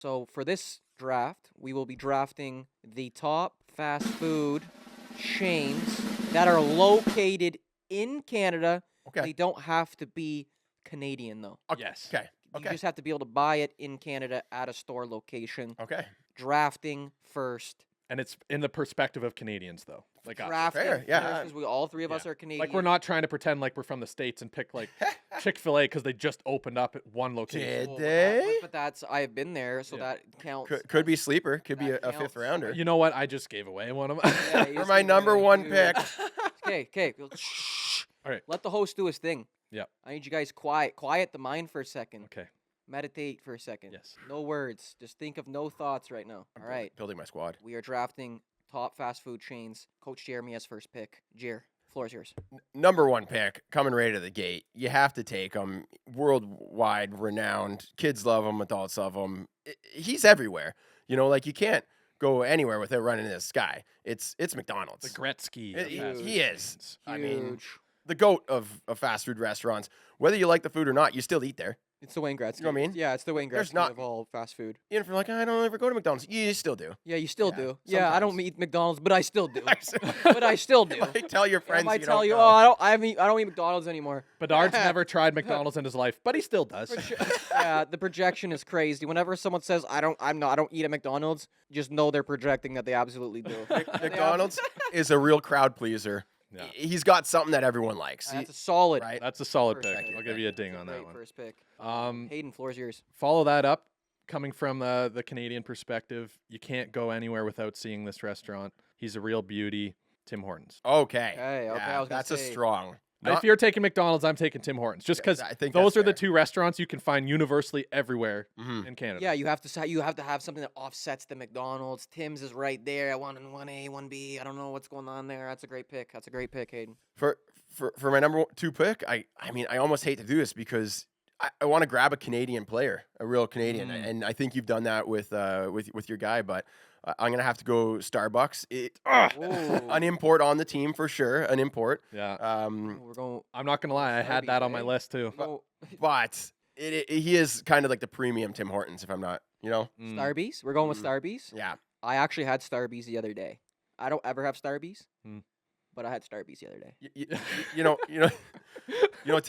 So for this draft, we will be drafting the top fast food chains that are located in Canada. Okay. They don't have to be Canadian though. Yes. Okay. You Okay. just have to be able to buy it in Canada at a store location. Okay. Drafting first. And it's in the perspective of Canadians, though. Like us. Drafting Fair, yeah. first, 'cause we all three of us Yeah. are Canadian. Like we're not trying to pretend like we're from the States and pick like Chick-fil-A because they just opened up at one location. Did Well, they? but that's I've been there, so Yeah. that counts. Could be sleeper. Could be That a fifth counts. rounder. You know what? I just gave away one of them. Yeah, you For just my need number to one do- pick. Okay. Shh. All right. Let the host do his thing. Yep. I need you guys quiet the mind for a second. Okay. Meditate for a second. Yes. No words. Just think of no thoughts right now. All right. Building my squad. We are drafting top fast food chains. Coach Jeremy has first pick. Jer, floor is yours. Number one pick coming right out of the gate. You have to take him. Worldwide renowned. Kids love him. Adults love him. He's everywhere. You know, like you can't go anywhere without running into this guy. It's McDonald's. The Gretzky. It- of fast he food is. chains. I mean, Huge. the goat of fast food restaurants. Whether you like the food or not, you still eat there. It's the Wayne Gretzky. You know what I mean? Yeah, it's the Wayne There's Gretzky not- of all fast food. Even if you're like, I don't ever go to McDonald's, you still do. Yeah, you still Yeah, do. Yeah, I don't sometimes. eat McDonald's, but I still do. but I still do. Like, tell your I friends. might you tell don't you, go. oh, I don't eat McDonald's anymore. Bedard's never tried McDonald's in his life, but he still does. Yeah, the projection is crazy. Whenever someone says I don't eat at McDonald's, just know they're projecting that they absolutely do. McDonald's is a real crowd pleaser. Yeah. He's got something that everyone likes. That's a solid. right? That's a solid First pick. pick. I'll give you a ding That's on a that great one. first pick. Um, Hayden, floor is yours. follow that up, coming from the Canadian perspective, you can't go anywhere without seeing this restaurant. He's a real beauty. Tim Hortons. Okay. Okay, Yeah, I was gonna that's a say- strong. If you're taking McDonald's, I'm taking Tim Hortons, just because I think those that's are the fair. two restaurants you can find universally everywhere Mhm. in Canada. Yeah, you have to have something that offsets the McDonald's. Tim's is right there. I want 1A, 1B. I don't know what's going on there. That's a great pick. That's a great pick, Hayden. For my number two pick, I mean, I almost hate to do this because I want to grab a Canadian player, a real Canadian, Mm. and I think you've done that with your guy, but I'm gonna have to go Starbucks. An import on the team for sure, an import. Yeah. We're going. I'm not gonna lie, I had that on my Starbucks, list too. Go But he is kind of like the premium Tim Hortons, if I'm not, Mm. Starbies. We're going with Mm. Starbies. yeah. I actually had Starbies the other day. I don't ever have Starbies, Hmm. but I had Starbies the other day.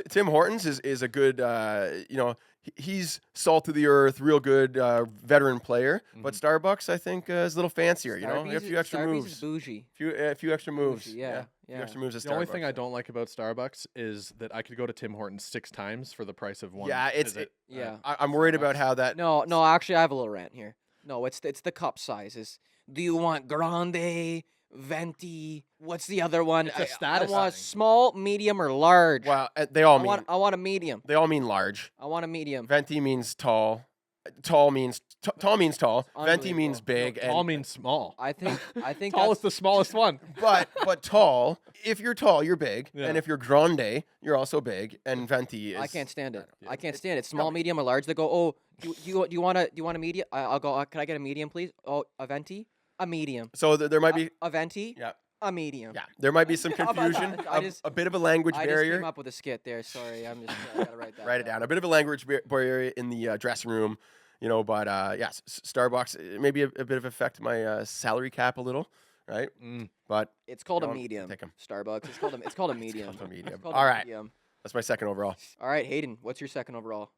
Tim Hortons is a good, he's salt of the earth, real good veteran player. But Starbucks, I think, is a little fancier. Starbies a few extra Starbies moves, is bougie. a few extra moves. Bougie, yeah, a few yeah. extra moves. At The only thing Starbucks. I don't like about Starbucks is that I could go to Tim Hortons 6 times for the price of one. Yeah, it's- visit, Yeah. I'm worried about Starbucks. how that. No, actually, I have a little rant here. No, it's the cup sizes. Do you want grande, venti? What's the other one? It's a I status want thing. small, medium, or large. Well, they all I mean want a medium. they all mean large. I want a medium. Venti means tall. Tall means tall means tall. Venti means Unbelievable. big. Tall and, means small. I think Tall is that's- the smallest one. but tall. If you're tall, you're big, Yeah. and if you're grande, you're also big. And venti is. I can't stand it. Yeah. I can't stand it. Small, medium, or large. They go, oh, do you want a medium? I'll go. Can I get a medium, please? Oh, a venti, a medium. So there might be. A venti, Yeah. a medium. Yeah, there might be some How about confusion, that? I just- a bit of a language I just barrier. came up with a skit there. Sorry, I'm just I gotta write that. Write it down. A bit of a language barrier in the dressing room, but yes, Starbucks maybe a bit of effect my salary cap a little, right? Mm. But It's called a Don't medium. take 'em. Starbucks. It's called a medium. a medium. It's called All a right, medium. that's my second overall. All right, Hayden. What's your second overall?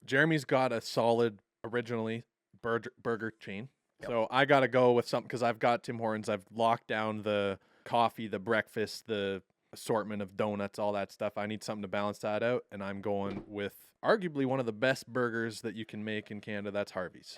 Jeremy's got a solid originally burger chain. Yep. So I got to go with something because I've got Tim Hortons. I've locked down the coffee, the breakfast, the assortment of donuts, all that stuff. I need something to balance that out. And I'm going with arguably one of the best burgers that you can make in Canada. That's Harvey's.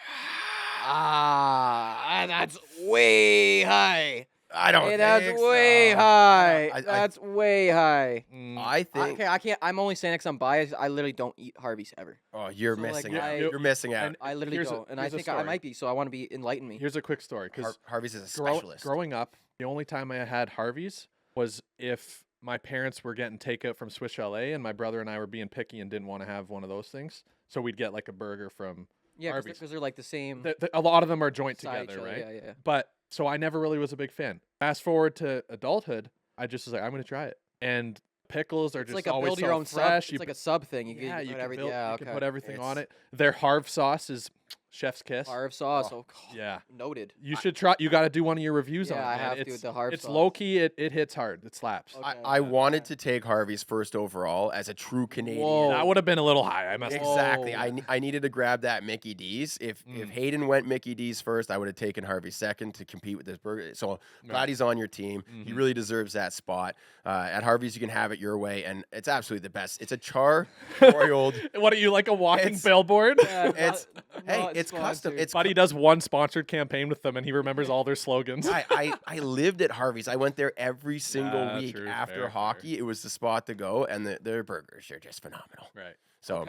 That's way high. I don't. Hey, that's think way so. high. I- That's way high. Mm. I think. Okay, I can't. I'm only saying 'cause I'm biased. I literally don't eat Harvey's ever. Oh, you're So, like, missing out. I- You're missing out. And I literally Here's a- don't, and I here's a think I story. might be. So I want to be enlighten me. Here's a quick story because Harvey's is a specialist. growing up, the only time I had Harvey's was if my parents were getting takeout from Swiss Chalet and my brother and I were being picky and didn't want to have one of those things. So we'd get like a burger from Yeah, Harvey's. because they're like the same. a lot of them are joint side each together, other, right? Yeah. But so I never really was a big fan. Fast forward to adulthood, I just was like, I'm gonna try it. And pickles are It's just like a always build your so own fresh. sub. It's like a sub thing. You yeah, can you put can everything. build, Yeah, you okay. can put everything on It's- it. Their Harv sauce is Chef's kiss. Harv sauce. Oh, Yeah. Noted. You should try. You got to do one of your reviews on it. Yeah, I man. have to it's, with the Harv It's sauce. low key. It hits hard. It slaps. Okay. I wanted to take Harvey's first overall as a true Canadian. Whoa. That would have been a little high. I must. Exactly. Whoa. I needed to grab that Mickey D's. If Hayden went Mickey D's first, I would have taken Harvey second to compete with this burger. So glad he's on your team. He really deserves that spot. At Harvey's, you can have it your way, and it's absolutely the best. It's a char-broiled. What are you, like a walking It's- billboard? Yeah, It's hey, not it's custom. sponsored. It's Buddy does one sponsored campaign with them, and he remembers all their slogans. I lived at Harvey's. I went there every single Ah, week true, after fair. hockey. It was the spot to go, and their burgers are just phenomenal. Right. So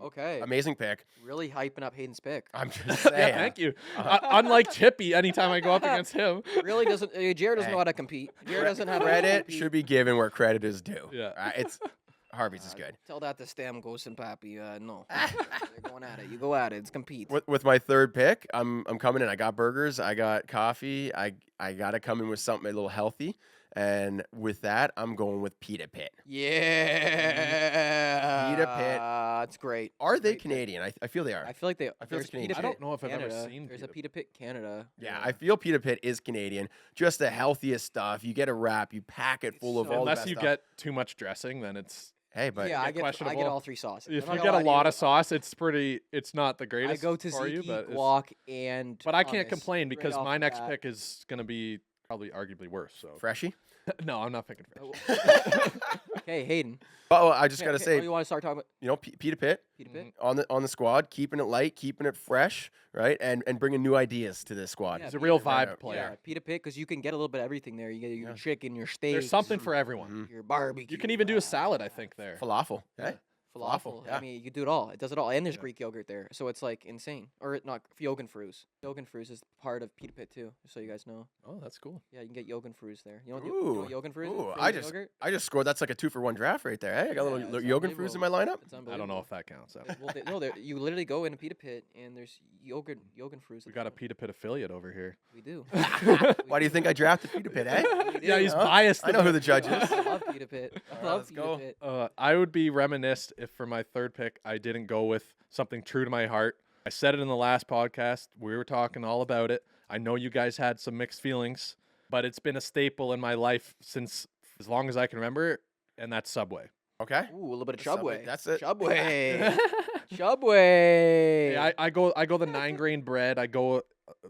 Okay. amazing pick. Really hyping up Hayden's pick. I'm just saying. Yeah, thank you. Unlike Chippy, anytime I go up against him. Really doesn't. Jared doesn't Hey. know how to compete. Jared doesn't have Credit A should be given where credit is due. Yeah. It's Harvey's is good. Tell that to Stam, Ghost, and Pappy. No, they're going at it. You go at it. It's compete. With my third pick, I'm coming in. I got burgers. I got coffee. I got to come in with something a little healthy. And with that, I'm going with Pita Pit. Yeah. Pita Pit. It's great. Are they Great pick. Canadian? I feel they are. I feel like they. I feel it's there's Canadian. Pita I don't Pit know if I've ever Canada. seen There's Pita a Pita Pit Canada. Yeah, I feel Pita Pit is Canadian. Just the healthiest stuff. You get a wrap. You pack it full of so- all the Unless best you stuff. get too much dressing, then it's. Hey, but yeah, I get get questionable. all three sauces. If I'm you not get a gonna lie to lot you. of sauce, it's pretty. It's not the I greatest go to for you, Ziki, but it's- guac, and. But I can't hummus complain right because off my the next bat. pick is gonna be probably arguably worse. So Freshie. no, I'm not picking fresh. Okay, Hayden. Oh, I just Okay, gotta okay, say, oh, you want to start talking about Pita Pit Pita Pit? on the squad, keeping it light, keeping it fresh, right, and bringing new ideas to this squad. Yeah, He's a real Pita- Right, vibe yeah. player. Yeah, Pita Pit, because you can get a little bit of everything there. You get your Yeah. chicken, your steak. There's something for everyone. Your barbecue. You can even do a salad, I think. There. Falafel. Yeah. falafel. yeah. I mean, you can do it all. It does it all, and there's Yeah. Greek yogurt there, so it's like insane. Or not Jogenfruz. Jogenfruz is part of Pita Pit too, just so you guys know. Oh, that's cool. Yeah, you can get Jogenfruz there. You know what Jogenfruz is? Ooh, Frozen yogurt? I just scored. That's like a 2-for-1 draft right there. Hey, I got a Yeah, little it's yogurt fruits in my lineup. It's I don't know unbelievable. if that counts. So. Well, no, you literally go in a Pita Pit, and there's Jogenfruz. We got a Pita Pit affiliate over here. We do. Why do you think I drafted Pita Pit, eh? We Yeah, do. he's Huh? biased. I know who the judge I is. love Pita Pit. I Alright, love let's Pita go. Pit. I would be reminisced if for my third pick I didn't go with something true to my heart. I said it in the last podcast. We were talking all about it. I know you guys had some mixed feelings, but it's been a staple in my life since as long as I can remember, and that's Subway. Okay. Ooh, a little bit of Subway, Chubway. that's it. Chubway. Chubway. Hey, I go the 9-grain bread. I go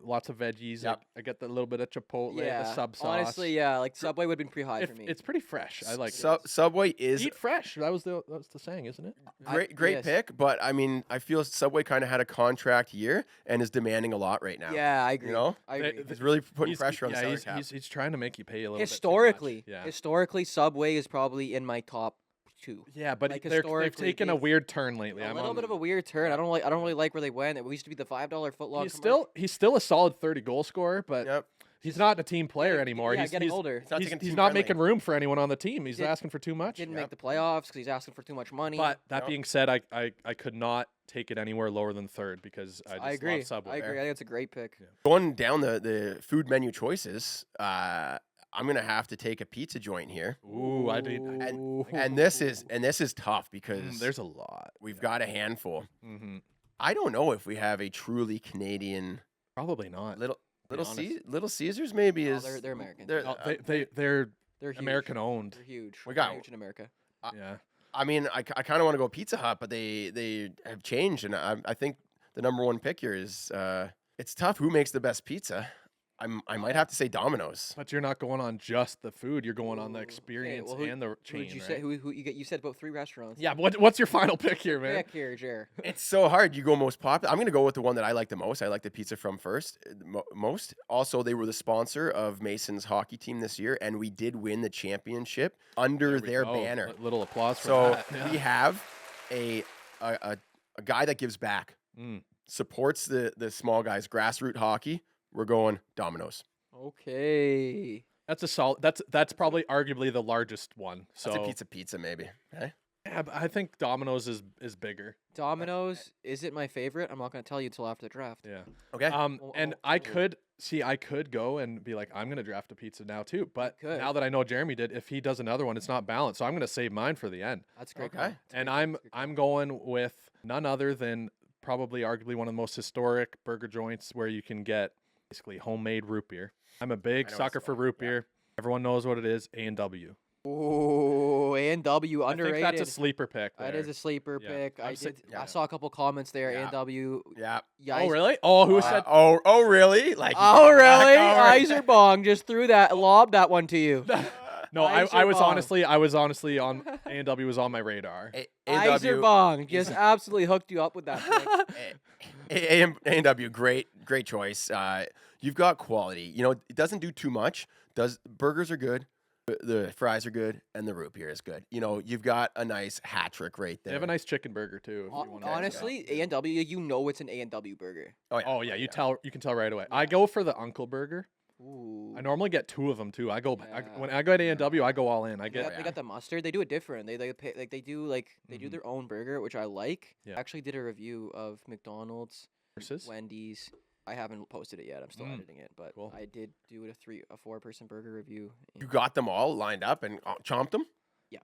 lots of veggies. Yep. I get the little bit of chipotle, yeah. the sub sauce. Honestly, yeah, like Subway would have been pretty high If- for me. it's pretty fresh. I like Su- it. Subway is Eat fresh. That was the saying, isn't it? great yes. pick, but I mean, I feel Subway kind of had a contract year and is demanding a lot right now. Yeah, I agree. You know? I They- agree. He's really putting He's- pressure on the yeah, salary he's, cap. he's trying to make you pay a little bit too much. Historically, Yeah. historically, Subway is probably in my top 2. Yeah, but like, they've historically, taken a they've- weird turn lately. A I'm little on bit of a weird turn. I don't really like where they went. It used to be the $5 footlong. he's still a solid 30 goal scorer, but Yep. he's not a team player Getting- anymore. yeah, he's getting he's, older. not He's, taking he's team not friendly. making room for anyone on the team. He's Did- asking for too much. Didn't Yep. make the playoffs because he's asking for too much money. But that Yep. being said, I could not take it anywhere lower than third because I just I agree. love Subway. I agree. I think it's a great pick. Yeah. Going down the food menu choices, I'm gonna have to take a pizza joint here, Ooh, I did. and this is tough because There's a lot. we've got a handful. Hmm I don't know if we have a truly Canadian Probably not. Little honest. Little Caesars maybe No, is they're American. they're- No, uh, they're They're huge. American owned. They're huge. We They're got- huge in America. Yeah. I mean, I kind of want to go Pizza Hut, but they have changed, and I think the number one pick here is it's tough. Who makes the best pizza? I might have to say Domino's. But you're not going on just the food. You're going on the Ooh. experience well, who- and the Who chain. did you right? say? Who you get? You said about 3 restaurants. Yeah, but what's your final pick here, man? Pick here, Jer. It's so hard. You go most popular. I'm gonna go with the one that I like the most. I like the pizza from first most. Also, they were the sponsor of Mason's hockey team this year, and we did win the championship under There we their go. banner. A little applause for So that. Yeah. we have a guy that gives back, Mm. supports the small guys, grassroots hockey. We're going Domino's. Okay. That's a solid. That's probably arguably the largest one. So That's a pizza maybe. Okay. yeah, but I think Domino's is bigger. Domino's isn't my favorite. I'm not gonna tell you until after the draft. Yeah. Okay. And I could go and be like, I'm gonna draft a pizza now too. But could. now that I know Jeremy did, if he does another one, it's not balanced. So I'm gonna save mine for the end. That's a great. Okay. call. That's a And great- I'm that's a great call. I'm going with none other than probably arguably one of the most historic burger joints where you can get basically homemade root beer. I'm a big I know sucker it's for fun, root yeah. beer. Everyone knows what it is. A&W. Ooh, A&W I underrated. think that's a sleeper pick. That there. is a sleeper Yeah. pick. I'm si- I yeah. saw a couple comments there. Yeah. A&W. Yeah. Oh really? Oh, who said? Oh, really? Like. you Oh, got back really? over- Iser Bong just threw that, lobbed that one to you. No, I was Iserbong. honestly on A&W was on my radar. Iser A&W, Bong just absolutely hooked you up with that pick. A&W, great choice. You've got quality. You know, it doesn't do too much. Burgers are good, the fries are good, and the root beer is good. You know, you've got a nice hat trick right They there. have a nice chicken burger too. If you want Honestly, A&W, you know it's an A&W burger. Oh yeah, you can tell right away. I go for the Uncle Burger. Ooh. I normally get 2 of them too. Yeah. When I go to A&W, I go all in. I They get got, they got the mustard. They do it different. They they do Mhm. their own burger, which I like. Yeah. I actually did a review of McDonald's, versus. Wendy's. I haven't posted it yet. I'm still editing it, but Cool. I did do a 4-person burger review. You got them all lined up and chomped them.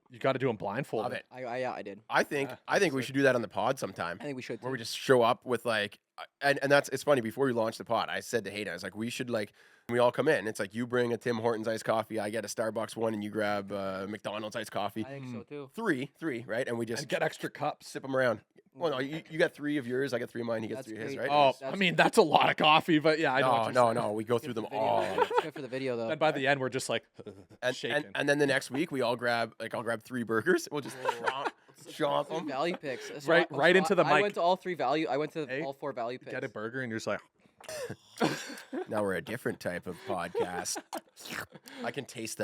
You got to do them blindfolded. Love it. I did. I think Yeah, I think that's we sick. should do that on the pod sometime. I think we should. Where we too. just show up with like, and that's it's funny. Before we launched the pod, I said to Hayden, I was like, we should like, when we all come in. It's like you bring a Tim Hortons iced coffee, I get a Starbucks one, and you grab McDonald's iced coffee. I think so too. Three, right? And we just And get extra cups. sip them around. Well, no, you got 3 of yours, I got 3 of mine, he gets That's 3 of his, great. right? Oh, I That's- mean that's a lot of coffee, but yeah, I know. what you're saying. No, we go Good through for them the video. all. It's good for the video though. Then by the end, we're just like shaking. And then the next week we all grab I'll grab 3 burgers. We'll just chomp Some them. value picks. So Right into the I mic. went to all 3 value. I went to Hey, all 4 value picks. Get a burger, and you're just like, Now we're a different type of podcast. I can taste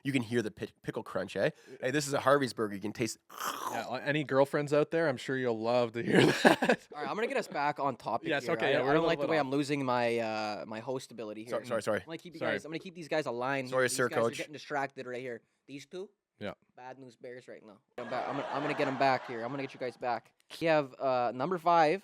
you can hear the pickle crunch, eh? Hey, this is a Harvey's burger. You can taste. yeah. Any girlfriends out there? I'm sure you'll love to hear that. All right, I'm gonna get us back on topic. Yes, here. okay, yeah, I we're a don't little like the bit way off. I'm losing my my host ability here. Sorry. I'm gonna keep you Sorry. guys. I'm gonna keep these guys aligned. Sorry, These sir, guys are coach. getting distracted right here. These two. Yeah. Bad news bears right now. I'm gonna get them back here. I'm gonna get you guys back. We have number 5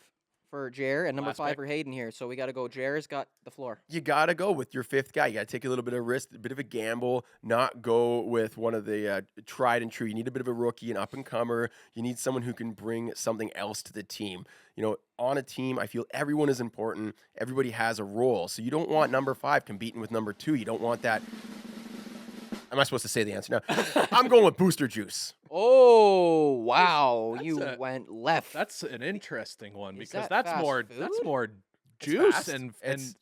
for Jer and number Last 5 pick. for Hayden here. So we gotta go. Jer's got the floor. You gotta go with your 5th guy. You gotta take a little bit of risk, a bit of a gamble. Not go with one of the tried and true. You need a bit of a rookie, an up and comer. You need someone who can bring something else to the team. You know, on a team, I feel everyone is important. Everybody has a role. So you don't want number 5 competing with number 2. You don't want that. Am I supposed to say the answer now? I'm going with Booster Juice. Oh wow! That's You a- went left. That's an interesting one Is because that that's fast more food? juice fast. and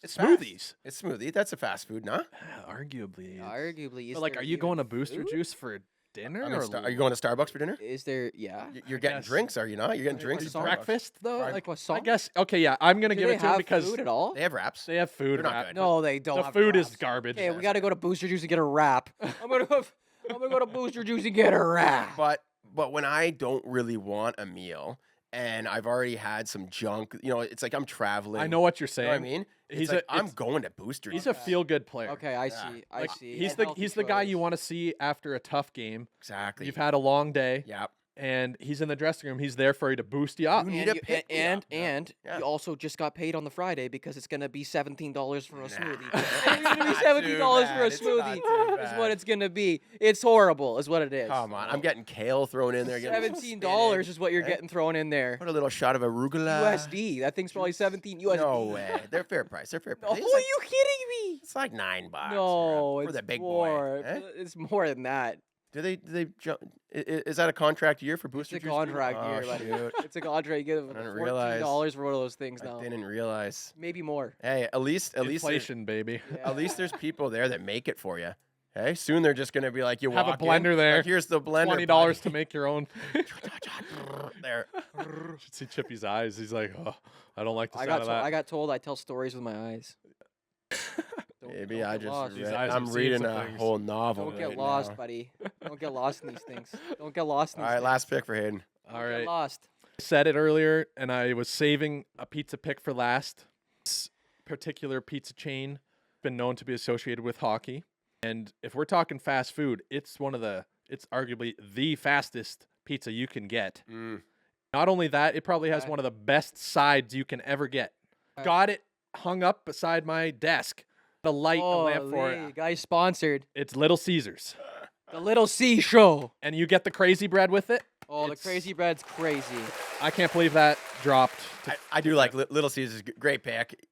It's fast. smoothies. It's smoothie. That's a fast food, nah? Arguably. Arguably, is But like, there are you even going to Booster food? Juice for dinner Are or you going to Starbucks for dinner? Is there? Yeah. You're getting guess. drinks, are you not? You're getting drinks at croissant Starbucks. breakfast though? Fried Like, I croissant? guess. Okay, yeah, I'm gonna Do give they it to him have because food at all? They have wraps. they have food. They're not wrap- good. No, they don't. The have food is wraps. garbage. Okay, we got to go to Booster Juice and get a wrap. I'm gonna go to Booster Juice and get a wrap. But when I don't really want a meal and I've already had some junk, you know, it's like I'm traveling. I know what you're You saying. know what I mean? He's It's like, a- I'm it's- going to Booster. He's Juice. a feel-good player. Okay, I Yeah. see. I Like, see. he's And the healthy he's the guy choice. you want to see after a tough game. Exactly. You've had a long day, Yeah. and he's in the dressing room. He's there for you to boost you up. You need And to pick me and up. Yeah. you also just got paid on the Friday because it's gonna be $17 for a Nah. smoothie. It's gonna be Not $17 too for a bad. It's not smoothie. too Is bad. what it's gonna be. It's horrible. Is what it is. Come on, I'm getting kale thrown in there. getting some $17 spinach, is what you're eh? getting thrown in there. Put a little shot of arugula. USD. That thing's probably 17 USD. No way. They're fair price. They're fair price. Oh, It's are like, you kidding me? it's like $9 No, for it's the big more. boy. Eh? It's more than that. Do they jump? Is that a contract year for Booster It's a Juice? contract Oh, year. Buddy. shoot. It's a contract. You get I didn't realize. $14 for one of those things I now. didn't realize. Maybe more. Hey, at least there's- Inflation, baby. Yeah. at least there's people there that make it for you. Hey, soon they're just gonna be like, you Have a walk in, blender there. like, here's the blender. $20 to make your own. there. Should see Chippy's eyes. He's like, oh, I don't like the I sound got of told, that. I got told I tell stories with my eyes. Maybe don't I get just lost. These read, eyes I'm have seen reading some a things. whole novel. Don't get right lost, now. buddy. Don't get lost in these things. Don't get lost in All these right, things. last pick for Hayden. All Don't get right. lost. I said it earlier, and I was saving a pizza pick for last. This particular pizza chain been known to be associated with hockey, and if we're talking fast food, it's arguably the fastest pizza you can get. Mm. Not only that, it probably has Okay. one of the best sides you can ever get. Okay. Got it hung up beside my desk. The light, a lamp for Holy, it. guys sponsored It's Little Caesars, the Little C Show. and you get the crazy bread with it. Oh, the It's- Crazy Bread's crazy. I can't believe that dropped. I do like Little Caesars. Great pick.